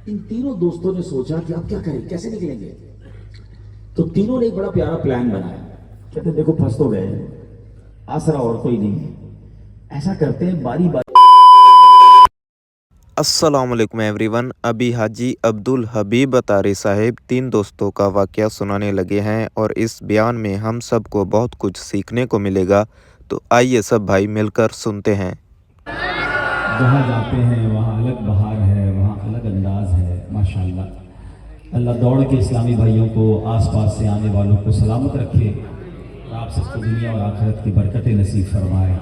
इन तीनों दोस्तों ने सोचा कि अब क्या करें, कैसे निकलेंगे। तो तीनों ने एक बड़ा प्यारा प्लान बनाया। कहते देखो फंस तो गए, आसरा और कोई नहीं है, ऐसा करते हैं बारी बारी। अस्सलामुअलैकुम एवरीवन। अभी हाजी अब्दुल हबीब अतारी साहिब 3 दोस्तों का वाक़या सुनाने लगे हैं और इस बयान में हम सबको बहुत कुछ सीखने को मिलेगा। तो आइए सब भाई मिलकर सुनते हैं। जहाँ जाते हैं वहाँ अलग बहार है, वहाँ अलग अंदाज है माशाल्लाह। अल्लाह दौड़ के इस्लामी भाइयों को, आसपास से आने वालों को सलामत रखे और आप सबको दुनिया और आखिरत की बरकतें नसीब फरमाए।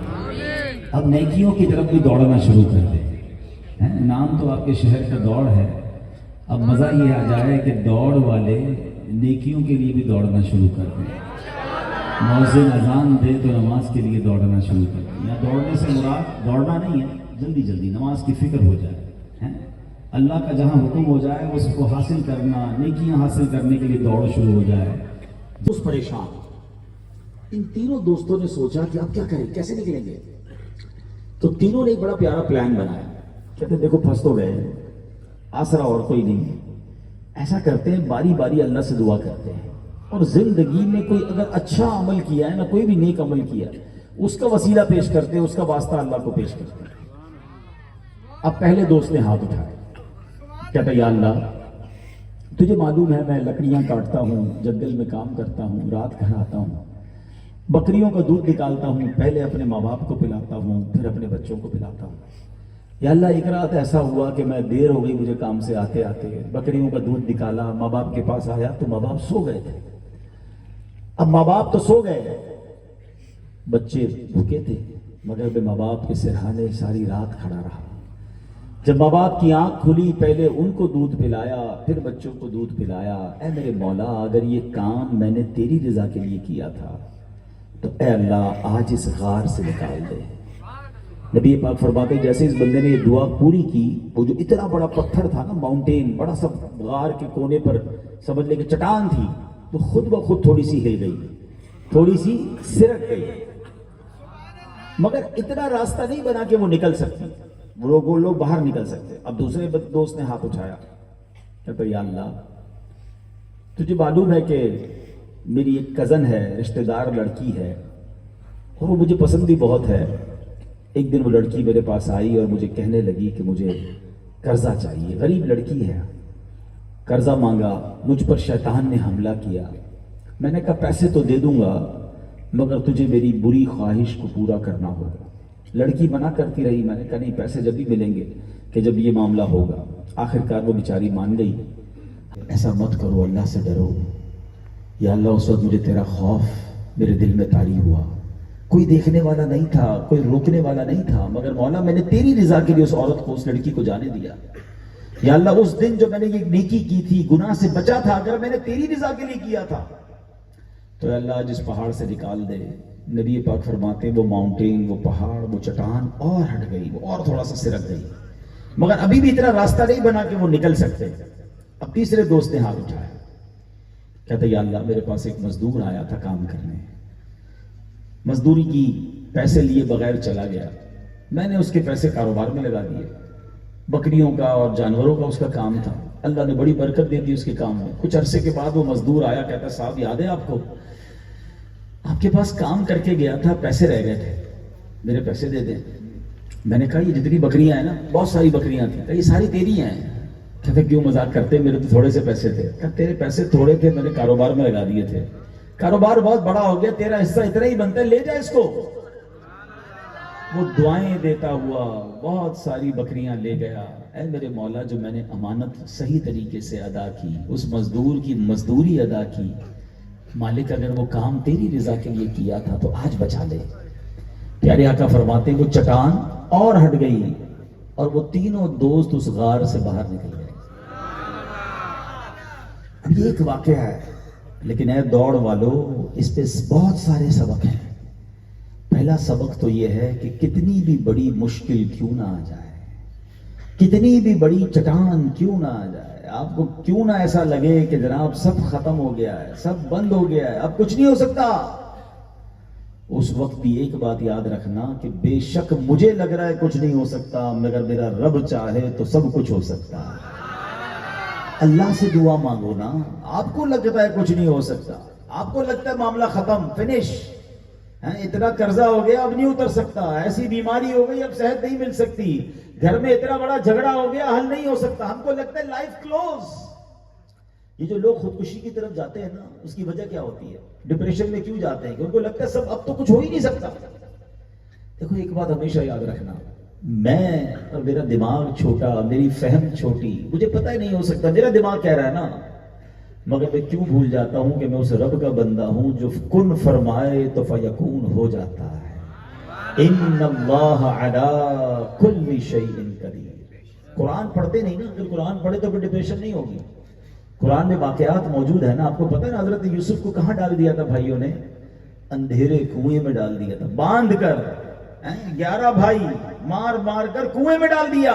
अब नेकियों की तरफ भी दौड़ना शुरू कर दें। नाम तो आपके शहर का दौड़ है, अब मज़ा ये आ जाए कि दौड़ वाले नेकियों के लिए भी दौड़ना शुरू कर दें। मौज़िन अजान दे तो नमाज के लिए दौड़ना शुरू कर दें। या दौड़ने से मुराद दौड़ना नहीं है, जल्दी जल्दी नमाज की फिक्र हो जाए। अल्लाह का जहाँ हुक्म हो जाए उसको हासिल करना, नेकियां हासिल करने के लिए दौड़ शुरू हो जाए। उस परेशान इन तीनों दोस्तों ने सोचा कि अब क्या करें, कैसे निकलेंगे। तो तीनों ने एक बड़ा प्यारा प्लान बनाया। कहते देखो फंस तो गए, आसरा और कोई नहीं है, ऐसा करते हैं बारी बारी अल्लाह से दुआ करते हैं और जिंदगी में कोई अगर अच्छा अमल किया है ना, कोई भी नेक अमल किया है, उसका वसीला पेश करते हैं, उसका वास्ता अल्लाह को पेश करते हैं। अब पहले दोस्त ने हाथ उठाया, कहता या अल्लाह तुझे मालूम है मैं लकड़ियां काटता हूँ, जंगल में काम करता हूँ, रात घर आता हूँ, बकरियों का दूध निकालता हूँ, पहले अपने माँ बाप को पिलाता हूँ, फिर अपने बच्चों को पिलाता हूँ। या अल्लाह एक रात ऐसा हुआ कि मैं देर हो गई मुझे काम से आते आते, बकरियों का दूध निकाला, माँ बाप के पास आया तो माँ बाप सो गए थे। अब माँ बाप तो सो गए, बच्चे भूखे थे, मगर मैं माँ बाप के सिरहाने सारी रात खड़ा रहा। जब माँ बाप की आंख खुली, पहले उनको दूध पिलाया, फिर बच्चों को दूध पिलाया। ऐ मेरे मौला, अगर ये काम मैंने तेरी रजा के लिए किया था तो ऐ अल्लाह आज इस गार से निकाल दे। नबी पाक फरमाते जैसे इस बंदे ने ये दुआ पूरी की, वो जो इतना बड़ा पत्थर था ना, माउंटेन, बड़ा सा गार के कोने पर समझ ले कि चट्टान थी, तो खुद ब खुद थोड़ी सी हिल गई, थोड़ी सी सिरक गई, मगर इतना रास्ता नहीं बना कि वो निकल सकती, वो लोग बाहर निकल सकते। अब दूसरे दोस्त ने हाथ उठाया, कहता या अल्लाह तुझे मालूम है कि मेरी एक कज़न है, रिश्तेदार लड़की है और वो मुझे पसंद भी बहुत है। एक दिन वो लड़की मेरे पास आई और मुझे कहने लगी कि मुझे कर्जा चाहिए, गरीब लड़की है, कर्जा मांगा, मुझ पर शैतान ने हमला किया। मैंने कहा पैसे तो दे दूंगा मगर तुझे मेरी बुरी ख्वाहिश को पूरा करना होगा। लड़की मना करती रही, मैंने कहा नहीं पैसे जब भी मिलेंगे कि जब ये मामला होगा। आखिरकार वो बेचारी मान गई। ऐसा मत करो, अल्लाह से डरो। या अल्लाह उस वक्त मुझे तेरा खौफ मेरे दिल में तारी हुआ, कोई देखने वाला नहीं था, कोई रोकने वाला नहीं था, मगर मौला मैंने तेरी रजा के लिए उस औरत को, उस लड़की को जाने दिया। या अल्लाह उस दिन जो मैंने ये नेकी की थी, गुनाह से बचा था, अगर मैंने तेरी रजा के लिए किया था तो अल्लाह जिस पहाड़ से निकाल दे। नबी पाक फरमाते वो माउंटेन, वो पहाड़, वो चट्टान और हट गई, वो और थोड़ा सा सिरक गई, मगर अभी भी इतना रास्ता नहीं बना कि वो निकल सकते। अब तीसरे दोस्त ने हाथ उठाया, कहते या अल्लाह मेरे पास एक मजदूर आया था काम करने, मजदूरी की पैसे लिए बगैर चला गया, मैंने उसके पैसे कारोबार में लगा दिए, बकरियों का और जानवरों का उसका काम था, अल्लाह ने बड़ी बरकत दे दी उसके काम में। कुछ अरसे के बाद वो मजदूर आया, कहता साहब याद है आपको, आपके पास काम करके गया था, पैसे रह गए थे, मेरे पैसे दे दें। मैंने कहा ये जितनी बकरियां हैं ना, बहुत सारी बकरियां थी, ये सारी तेरी हैं। कहते क्यों मजाक करते, मेरे तो थोड़े से पैसे थे। कहते तेरे पैसे थोड़े थे, मैंने कारोबार में लगा दिए थे, कारोबार बहुत बड़ा हो गया, तेरा हिस्सा इतना ही बनता है, ले जा इसको। वो दुआएं देता हुआ बहुत सारी बकरियां ले गया। ऐ मेरे मौला जो मैंने अमानत सही तरीके से अदा की, उस मजदूर की मजदूरी अदा की, मालिक अगर वो काम तेरी रजा के लिए किया था तो आज बचा ले। प्यारे आका फरमाते वो चट्टान और हट गई और वो तीनों दोस्त उस गार से बाहर निकल गए। अब ये एक वाकया है, लेकिन ऐ दौड़ वालों, इस पे बहुत सारे सबक हैं। पहला सबक तो ये है कि कितनी भी बड़ी मुश्किल क्यों ना आ जाए, कितनी भी बड़ी चट्टान क्यों ना आ जाए, आपको क्यों ना ऐसा लगे कि जनाब सब खत्म हो गया है, सब बंद हो गया है, अब कुछ नहीं हो सकता, उस वक्त भी एक बात याद रखना कि बेशक मुझे लग रहा है कुछ नहीं हो सकता, मगर मेरा रब चाहे तो सब कुछ हो सकता है। اللہ سے دعا مانگو نا. آپ کو لگتا ہے کچھ نہیں ہو سکتا, آپ کو لگتا ہے معاملہ ختم, فنش, اتنا قرضہ ہو گیا اب نہیں اتر سکتا, ایسی بیماری ہو گئی اب صحت نہیں مل سکتی, گھر میں اتنا بڑا جھگڑا ہو گیا حل نہیں ہو سکتا, ہم کو لگتا ہے لائف کلوز. یہ جو لوگ خودکشی کی طرف جاتے ہیں نا, اس کی وجہ کیا ہوتی ہے, ڈپریشن میں کیوں جاتے ہیں, کہ ان کو لگتا ہے سب اب تو کچھ ہو ہی نہیں سکتا. دیکھو ایک بات ہمیشہ یاد رکھنا, میں اور میرا دماغ چھوٹا, میری فہم چھوٹی, مجھے پتہ ہی نہیں ہو سکتا, میرا دماغ کہہ رہا ہے نا, مگر میں کیوں بھول جاتا ہوں کہ میں اس رب کا بندہ ہوں جو کن فرمائے تو فیکون ہو جاتا ہے. ان اللہ علی کل شیء قدیر. قرآن پڑھتے نہیں نا, اگر قرآن پڑھے تو پھر ڈپریشن نہیں ہوگی. قرآن میں واقعات موجود ہیں نا, آپ کو پتہ ہے نا حضرت یوسف کو کہاں ڈال دیا تھا بھائیوں نے, اندھیرے کنویں میں ڈال دیا تھا, باندھ کر 11 بھائی مار مار کر کنویں میں ڈال دیا.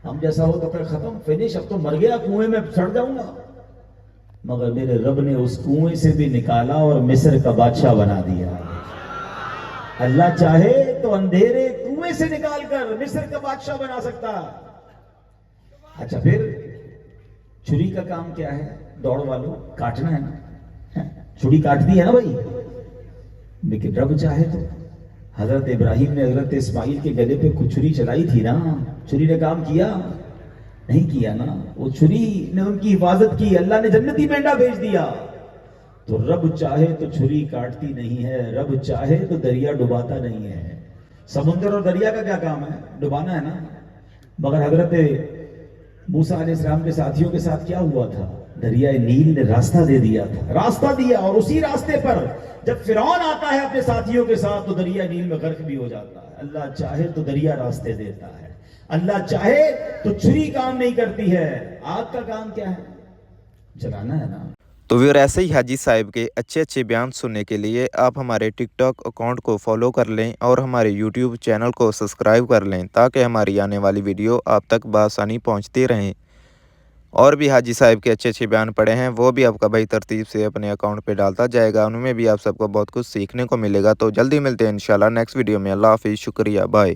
ہم جیسا ہو تو پھر ختم, فنش, اب تو مر گیا, کنویں میں سڑ جاؤں گا. مگر میرے رب نے اس کنویں سے بھی نکالا اور مصر کا بادشاہ بنا دیا. اللہ چاہے تو اندھیرے کنویں سے نکال کر مصر کا بادشاہ بنا سکتا. اچھا پھر چھری کا کام کیا ہے, دوڑ والوں, کاٹنا ہے نا, چھری کاٹتی ہے نا بھائی, لیکن رب چاہے تو حضرت ابراہیم نے حضرت اسماعیل کے گلے پہ کچھ چھری چلائی تھی نا, چھری نے کام کیا نہیں کیا نا, وہ چھری نے ان کی حفاظت کی, اللہ نے جنتی مینڈا بھیج دیا. تو رب چاہے تو چھری کاٹتی نہیں ہے, رب چاہے تو دریا ڈباتا نہیں ہے. سمندر اور دریا کا کیا کام ہے, ڈبانا ہے نا. مگر حضرت موسیٰ علیہ السلام کے ساتھیوں کے ساتھ کیا ہوا تھا, دریائے نیل نے راستہ دے دیا تھا, راستہ دیا, اور اسی راستے پر جب فرعون آتا ہے اپنے ساتھیوں کے ساتھ تو دریا نیل میں غرق بھی ہو جاتا ہے. اللہ چاہے تو دریا راستے دیتا ہے, اللہ چاہے تو چھری کام نہیں کرتی ہے. آگ کا کام کیا ہے, جلانا ہے نا. تو ویور ایسے ہی حاجی صاحب کے اچھے اچھے بیان سننے کے لیے آپ ہمارے ٹک ٹاک اکاؤنٹ کو فالو کر لیں اور ہمارے یوٹیوب چینل کو سبسکرائب کر لیں, تاکہ ہماری آنے والی ویڈیو آپ تک بآسانی پہنچتی رہیں. اور بھی حاجی صاحب کے اچھے اچھے بیان پڑے ہیں, وہ بھی آپ کا بھائی ترتیب سے اپنے اکاؤنٹ پہ ڈالتا جائے گا, ان میں بھی آپ سب کو بہت کچھ سیکھنے کو ملے گا. تو جلدی ملتے ہیں انشاءاللہ نیکسٹ ویڈیو میں. اللہ حافظ, شکریہ, بائے.